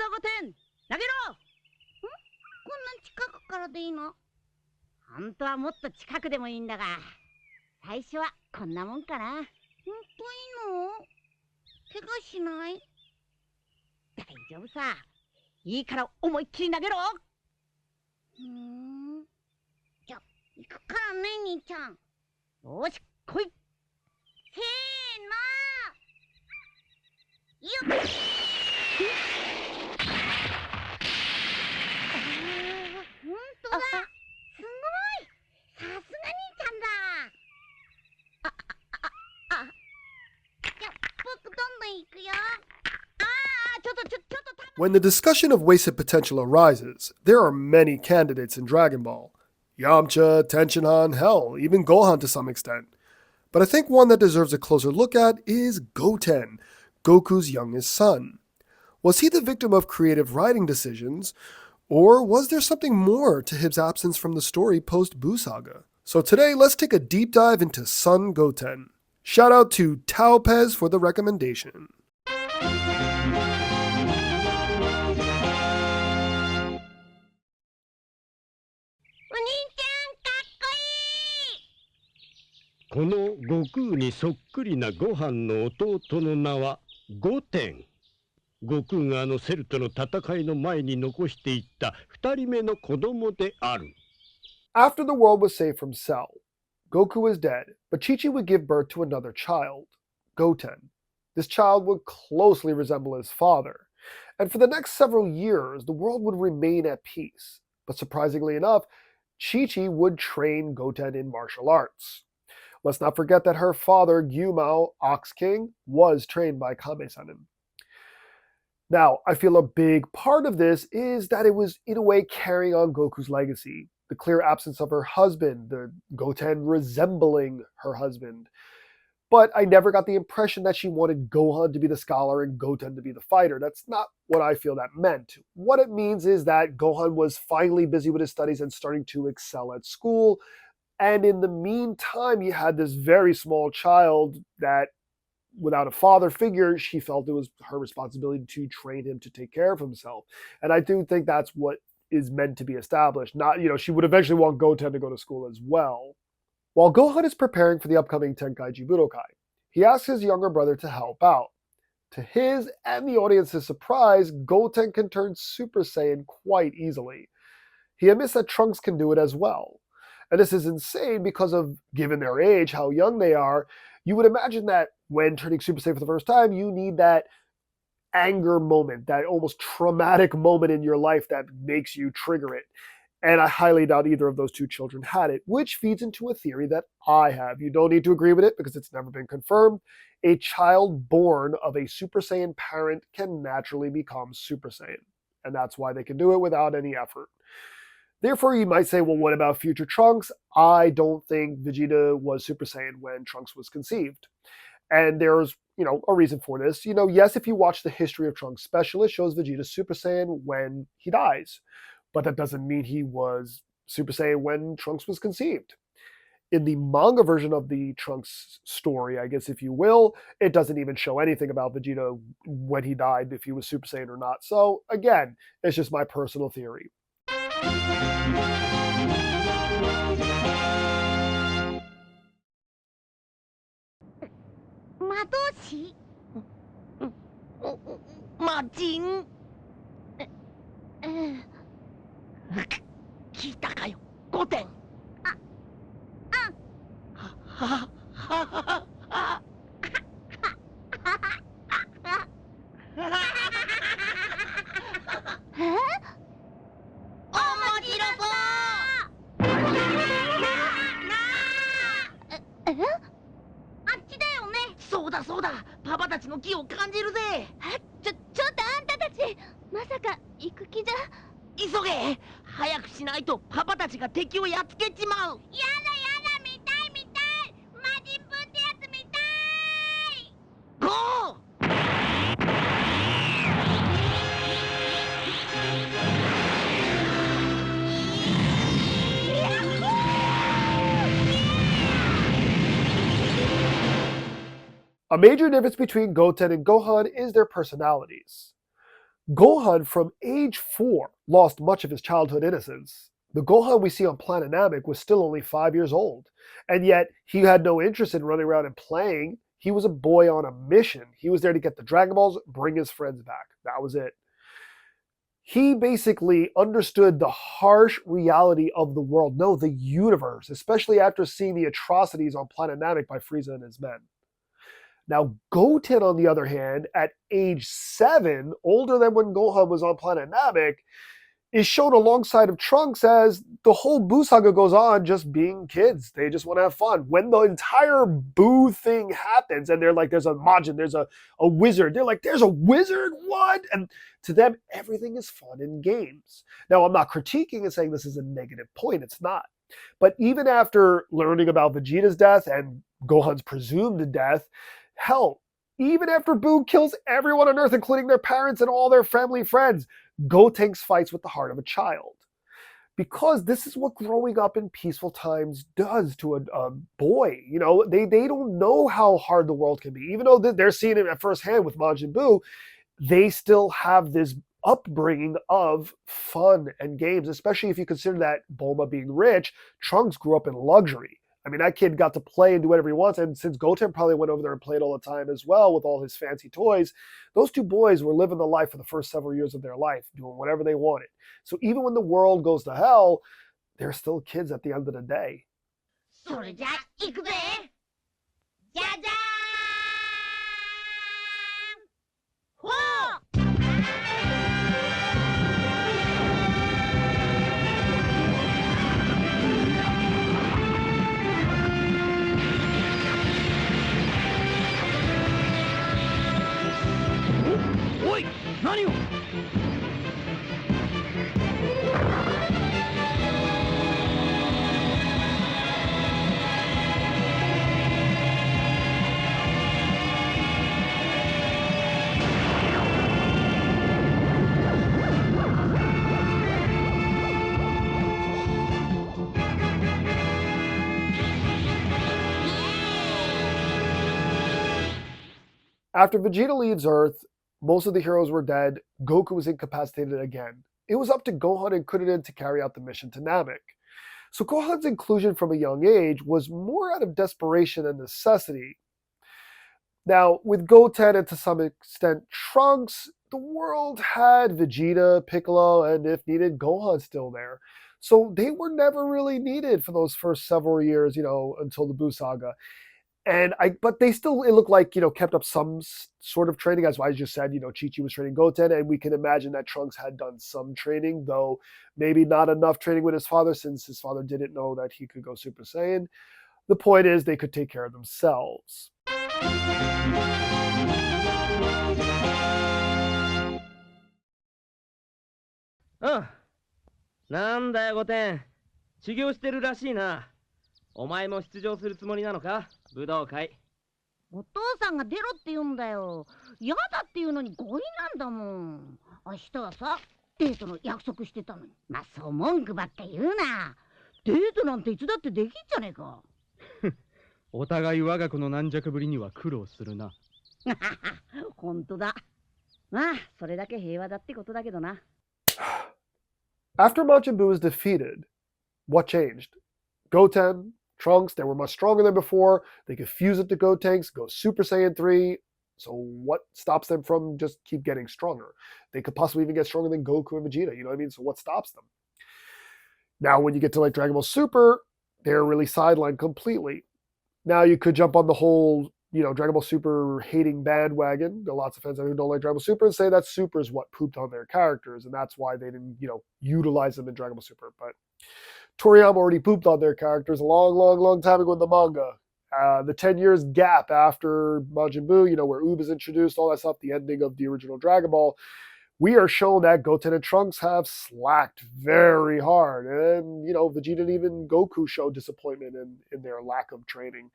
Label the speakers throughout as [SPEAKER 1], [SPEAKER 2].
[SPEAKER 1] ゴテン。投げろ。
[SPEAKER 2] こんな近くからでいいの？
[SPEAKER 1] 本当はもっと近くでもいいんだが、最初はこんなもんかな。
[SPEAKER 2] 本当いいの？怪我しない？
[SPEAKER 1] 大丈夫さ。いいから思いっきり投げろ。
[SPEAKER 2] じゃ、行くからね、兄ちゃん。
[SPEAKER 1] よし、来い。
[SPEAKER 2] せーの。よっ。ほんとだ。すごい。さすが兄ちゃんだ。じゃ、僕どんどん行くよ。
[SPEAKER 3] When the discussion of wasted potential arises, there are many candidates in Dragon Ball. Yamcha, Tenshinhan, hell, even Gohan to some extent. But I think one that deserves a closer look at is Goten, Goku's youngest son. Was he the victim of creative writing decisions, or was there something more to his absence from the story post-Buu Saga? So today, let's take a deep dive into Son Goten. Shout out to Taopez for the recommendation.
[SPEAKER 2] O兄ちゃん、かっこいい。
[SPEAKER 4] この悟空にそっくりなご飯の弟の名はゴテン。悟空があのセルとの戦いの前に残していった2人目の子供である。
[SPEAKER 3] After the world was saved from Cell, Goku was dead, but Chi-Chi would give birth to another child, Goten. This child would closely resemble his father, and for the next several years, the world would remain at peace. But surprisingly enough, Chi-Chi would train Goten in martial arts. Let's not forget that her father, Gyumao, Ox King, was trained by Kame-Sennin. Now, I feel a big part of this is that it was, in a way, carrying on Goku's legacy. The clear absence of her husband, the Goten resembling her husband. But I never got the impression that she wanted Gohan to be the scholar and Goten to be the fighter. That's not what I feel that meant. What it means is that Gohan was finally busy with his studies and starting to excel at school. And in the meantime, you had this very small child that, without a father figure, she felt it was her responsibility to train him to take care of himself. And I do think that's what is meant to be established. Not, she would eventually want Goten to go to school as well. While Gohan is preparing for the upcoming Tenkaichi Budokai, he asks his younger brother to help out. To his and the audience's surprise, Goten can turn Super Saiyan quite easily. He admits that Trunks can do it as well. And this is insane because of, given their age, how young they are, you would imagine that when turning Super Saiyan for the first time, you need that anger moment, that almost traumatic moment in your life that makes you trigger it. And I highly doubt either of those two children had it, which feeds into a theory that I have. You don't need to agree with it because it's never been confirmed. A child born of a Super Saiyan parent can naturally become Super Saiyan. And that's why they can do it without any effort. Therefore, you might say, well, what about future Trunks? I don't think Vegeta was Super Saiyan when Trunks was conceived. And there's, a reason for this. Yes, if you watch the History of Trunks special, it shows Vegeta Super Saiyan when he dies. But that doesn't mean he was Super Saiyan when Trunks was conceived. In the manga version of the Trunks story, I guess if you will, it doesn't even show anything about Vegeta when he died, if he was Super Saiyan or not. So again, it's just my personal theory.
[SPEAKER 2] Madoshi?
[SPEAKER 1] 魔人。聞いたかよ、ゴテン。そうだ、パパたちの気を感じるぜ。
[SPEAKER 2] ちょっとあんたたち、まさか行く気じゃ。
[SPEAKER 1] 急げ、早くしないとパパたちが敵をやっつけちまう。
[SPEAKER 2] やだ、見たい。魔人ブンってやつ見たい。
[SPEAKER 1] ゴー。
[SPEAKER 3] A major difference between Goten and Gohan is their personalities. Gohan, from age 4, lost much of his childhood innocence. The Gohan we see on Planet Namek was still only 5 years old, and yet he had no interest in running around and playing. He was a boy on a mission. He was there to get the Dragon Balls, bring his friends back. That was it. He basically understood the harsh reality of the world, no, the universe, especially after seeing the atrocities on Planet Namek by Frieza and his men. Now, Goten, on the other hand, at age 7, older than when Gohan was on Planet Namek, is shown alongside of Trunks as the whole Buu saga goes on just being kids. They just want to have fun. When the entire Buu thing happens and they're like, there's a Majin, there's a wizard. They're like, there's a wizard? What? And to them, everything is fun and games. Now, I'm not critiquing and saying this is a negative point. It's not. But even after learning about Vegeta's death and Gohan's presumed death, hell, even after Buu kills everyone on Earth, including their parents and all their family friends, Gotenks fights with the heart of a child. Because this is what growing up in peaceful times does to a boy. You know, they don't know how hard the world can be. Even though they're seeing it at first hand with Majin Buu, they still have this upbringing of fun and games, especially if you consider that Bulma being rich, Trunks grew up in luxury. I mean, that kid got to play and do whatever he wants. And since Goten probably went over there and played all the time as well with all his fancy toys, those two boys were living the life for the first several years of their life, doing whatever they wanted. So even when the world goes to hell, they're still kids at the end of the day.
[SPEAKER 2] それじゃ行くぜ。じゃじゃーん。ほう。
[SPEAKER 4] おい、何を。
[SPEAKER 3] After Vegeta leaves Earth, most of the heroes were dead. Goku was incapacitated again. It was up to Gohan and Krillin to carry out the mission to Namek. So Gohan's inclusion from a young age was more out of desperation and necessity. Now, with Goten and to some extent Trunks, the world had Vegeta, Piccolo, and if needed, Gohan still there. So they were never really needed for those first several years, until the Buu saga. But they still, it looked like, kept up some sort of training. As I just said, Chi-Chi was training Goten, and we can imagine that Trunks had done some training, though maybe not enough training with his father, since his father didn't know that he could go Super Saiyan. The point is, they could take care of themselves.
[SPEAKER 5] うん。なんだよ、ゴテン。修行してるらしいな。お前も出場するつもりなのか、武道会。
[SPEAKER 1] お父さんが出ろって言うんだよ。嫌だって言うのに強引なんだもん。明日はさ、デートの約束してたのに。まあそう文句ばっか言うな。デートなんていつだってできんじゃねえか。
[SPEAKER 6] お互い我が子の軟弱ぶりには苦労するな。
[SPEAKER 1] ほんとだ。まあそれだけ平和だってことだけどな。
[SPEAKER 3] After Majin Buu was defeated, what changed? Goten, Trunks, they were much stronger than before. They could fuse it to Gotenks, go Super Saiyan 3. So what stops them from just keep getting stronger? They could possibly even get stronger than Goku and Vegeta, you know what I mean? So what stops them? Now when you get to like Dragon Ball Super, they're really sidelined completely. Now you could jump on the whole, Dragon Ball Super hating bandwagon. There are lots of fans who don't like Dragon Ball Super and say that Super is what pooped on their characters, and that's why they didn't, utilize them in Dragon Ball Super. But Toriyama already pooped on their characters a long, long, long time ago in the manga. The 10 years gap after Majin Buu, where Oob is introduced, all that stuff, the ending of the original Dragon Ball, we are shown that Goten and Trunks have slacked very hard. And, Vegeta and even Goku showed disappointment in their lack of training.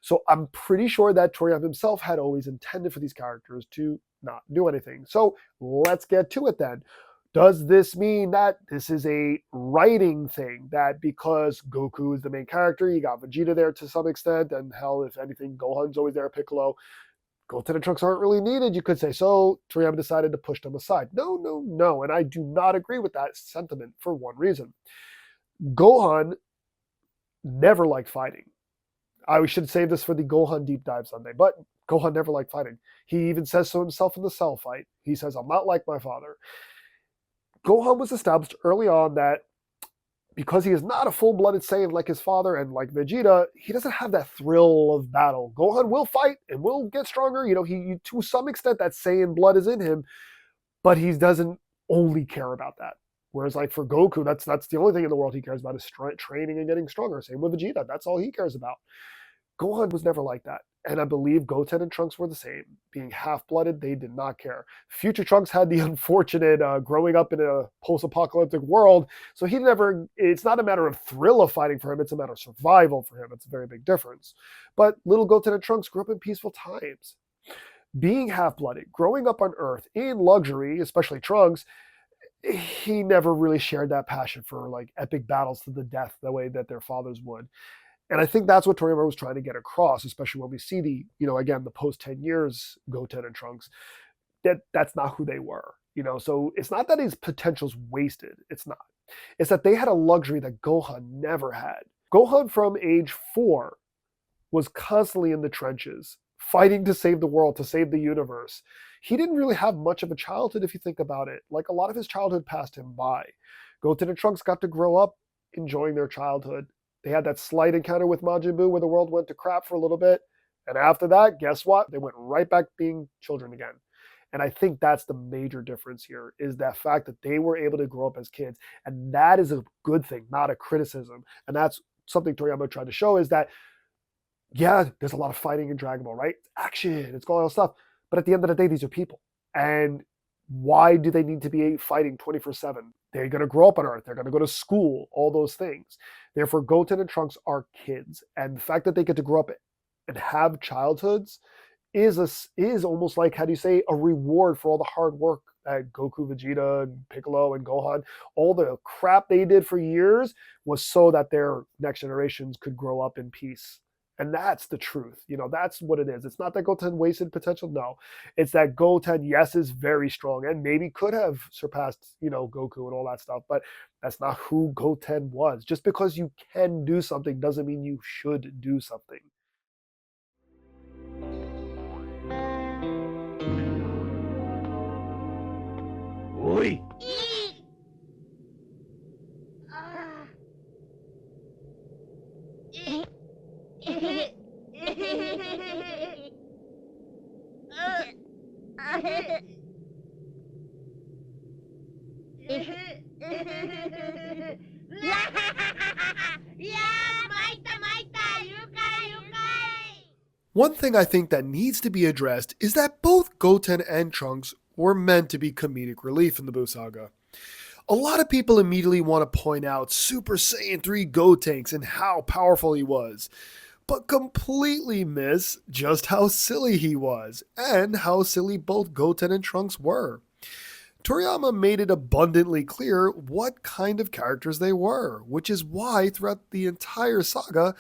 [SPEAKER 3] So I'm pretty sure that Toriyama himself had always intended for these characters to not do anything. So let's get to it then. Does this mean that this is a writing thing? That because Goku is the main character, you got Vegeta there to some extent, and hell, if anything, Gohan's always there, Piccolo. Goten and Trunks aren't really needed, you could say. So Toriyama decided to push them aside. No. And I do not agree with that sentiment for one reason. Gohan never liked fighting. I should save this for the Gohan deep dive Sunday, but Gohan never liked fighting. He even says so himself in the Cell fight. He says, I'm not like my father. Gohan was established early on that because he is not a full-blooded Saiyan like his father and like Vegeta, he doesn't have that thrill of battle. Gohan will fight and will get stronger. He to some extent that Saiyan blood is in him, but he doesn't only care about that. Whereas like for Goku, that's the only thing in the world he cares about is training and getting stronger. Same with Vegeta. That's all he cares about. Gohan was never like that. And I believe Goten and Trunks were the same. Being half-blooded, they did not care. Future Trunks had the unfortunate growing up in a post-apocalyptic world, so it's not a matter of thrill of fighting for him, it's a matter of survival for him. It's a very big difference. But little Goten and Trunks grew up in peaceful times. Being half-blooded, growing up on Earth in luxury, especially Trunks, he never really shared that passion for like epic battles to the death the way that their fathers would. And I think that's what Toriyama was trying to get across, especially when we see the post 10 years Goten and Trunks, that's not who they were. So it's not that his potential's wasted. It's not. It's that they had a luxury that Gohan never had. Gohan from age 4 was constantly in the trenches, fighting to save the world, to save the universe. He didn't really have much of a childhood if you think about it. Like a lot of his childhood passed him by. Goten and Trunks got to grow up enjoying their childhood. They had that slight encounter with Majin Buu where the world went to crap for a little bit. And after that, guess what? They went right back being children again. And I think that's the major difference here, is that fact that they were able to grow up as kids. And that is a good thing, not a criticism. And that's something Toriyama tried to show, is that, yeah, there's a lot of fighting in Dragon Ball, right? It's action, it's all that stuff. But at the end of the day, these are people. And why do they need to be fighting 24/7? They're going to grow up on Earth. They're going to go to school, all those things. Therefore, Goten and Trunks are kids. And the fact that they get to grow up and have childhoods is almost like, how do you say, a reward for all the hard work that Goku, Vegeta, and Piccolo, and Gohan, all the crap they did for years was so that their next generations could grow up in peace. And that's the truth. That's what it is. It's not that Goten wasted potential. No, it's that Goten, yes, is very strong and maybe could have surpassed, Goku and all that stuff. But that's not who Goten was. Just because you can do something doesn't mean you should do something.
[SPEAKER 4] Oi!
[SPEAKER 3] One thing I think that needs to be addressed is that both Goten and Trunks were meant to be comedic relief in the Buu Saga. A lot of people immediately want to point out Super Saiyan 3 Gotenks and how powerful he was, but completely miss just how silly he was, and how silly both Goten and Trunks were. Toriyama made it abundantly clear what kind of characters they were, which is why throughout the entire saga,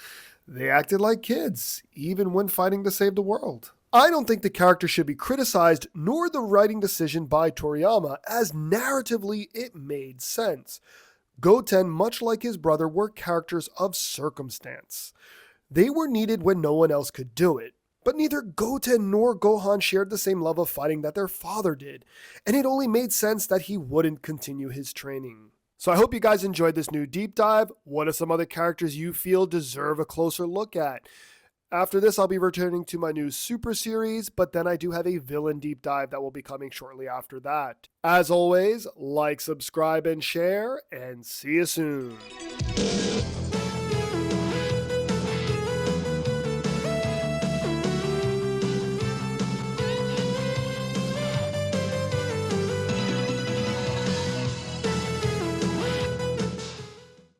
[SPEAKER 3] they acted like kids, even when fighting to save the world. I don't think the character should be criticized, nor the writing decision by Toriyama, as narratively it made sense. Goten, much like his brother, were characters of circumstance. They were needed when no one else could do it. But neither Goten nor Gohan shared the same love of fighting that their father did, and it only made sense that he wouldn't continue his training. So I hope you guys enjoyed this new deep dive. What are some other characters you feel deserve a closer look at? After this, I'll be returning to my new Super series, but then I do have a villain deep dive that will be coming shortly after that. As always, like, subscribe, and share, and see you soon.